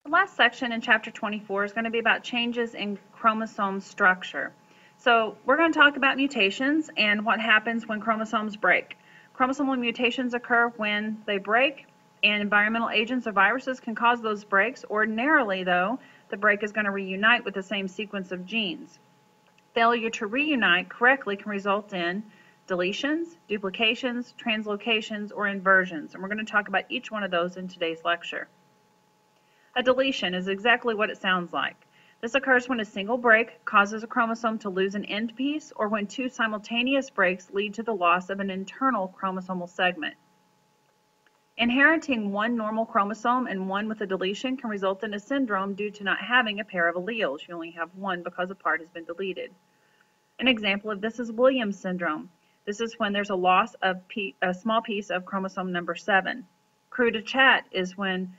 The last section in chapter 24 is going to be about changes in chromosome structure. So we're going to talk about mutations and what happens when chromosomes break. Chromosomal mutations occur when they break, and environmental agents or viruses can cause those breaks. Ordinarily, though, the break is going to reunite with the same sequence of genes. Failure to reunite correctly can result in deletions, duplications, translocations, or inversions, and we're going to talk about each one of those in today's lecture. A deletion is exactly what it sounds like. This occurs when a single break causes a chromosome to lose an end piece, or when two simultaneous breaks lead to the loss of an internal chromosomal segment. Inheriting one normal chromosome and one with a deletion can result in a syndrome due to not having a pair of alleles. You only have one because a part has been deleted. An example of this is Williams syndrome. This is when there's a loss of a small piece of chromosome number 7. Cru de chat is when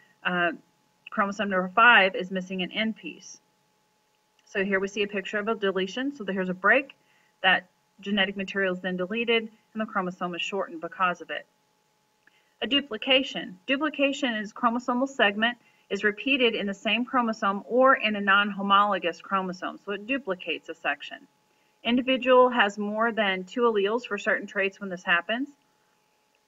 chromosome number 5 is missing an end piece. So here we see a picture of a deletion. So here's a break. That genetic material is then deleted, and the chromosome is shortened because of it. A duplication. Duplication is chromosomal segment is repeated in the same chromosome or in a non-homologous chromosome, so it duplicates a section. Individual has more than 2 alleles for certain traits when this happens.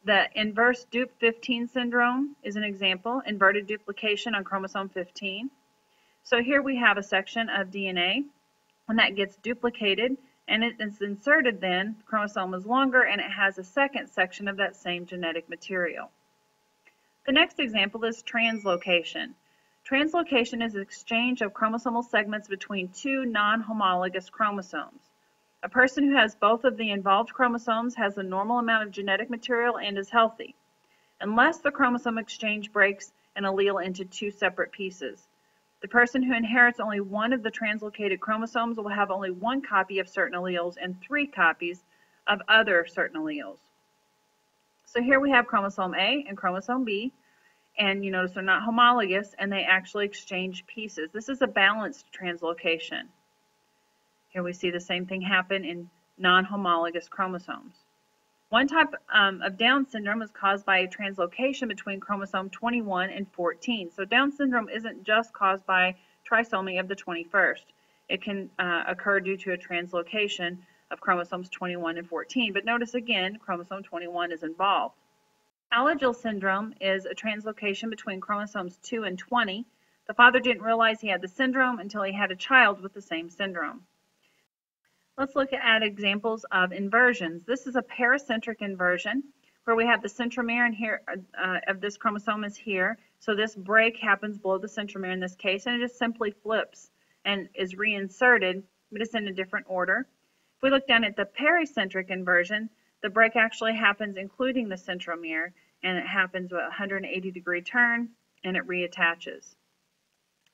The inverse dup15 syndrome is an example, inverted duplication on chromosome 15. So here we have a section of DNA. When that gets duplicated and it is inserted, then the chromosome is longer and it has a second section of that same genetic material. The next example is translocation. Translocation is an exchange of chromosomal segments between two non-homologous chromosomes. A person who has both of the involved chromosomes has a normal amount of genetic material and is healthy, unless the chromosome exchange breaks an allele into two separate pieces. The person who inherits only one of the translocated chromosomes will have only one copy of certain alleles and 3 copies of other certain alleles. So here we have chromosome A and chromosome B, and you notice they're not homologous and they actually exchange pieces. This is a balanced translocation. Here we see the same thing happen in non-homologous chromosomes. One type of Down syndrome is caused by a translocation between chromosome 21 and 14. So Down syndrome isn't just caused by trisomy of the 21st. It can occur due to a translocation of chromosomes 21 and 14. But notice again, chromosome 21 is involved. Alagille syndrome is a translocation between chromosomes 2 and 20. The father didn't realize he had the syndrome until he had a child with the same syndrome. Let's look at examples of inversions. This is a paracentric inversion where we have the centromere in here of this chromosome is here. So this break happens below the centromere in this case, and it just simply flips and is reinserted, but it's in a different order. If we look down at the pericentric inversion, the break actually happens including the centromere, and it happens with a 180-degree turn, and it reattaches.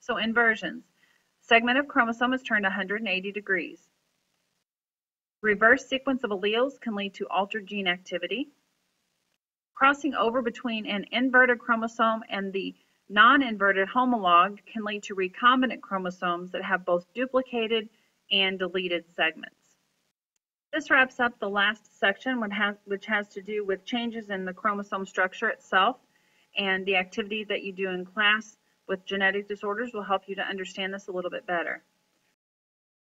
So inversions. Segment of chromosome is turned 180 degrees. Reverse sequence of alleles can lead to altered gene activity. Crossing over between an inverted chromosome and the non-inverted homologue can lead to recombinant chromosomes that have both duplicated and deleted segments. This wraps up the last section, which has to do with changes in the chromosome structure itself, and the activity that you do in class with genetic disorders will help you to understand this a little bit better.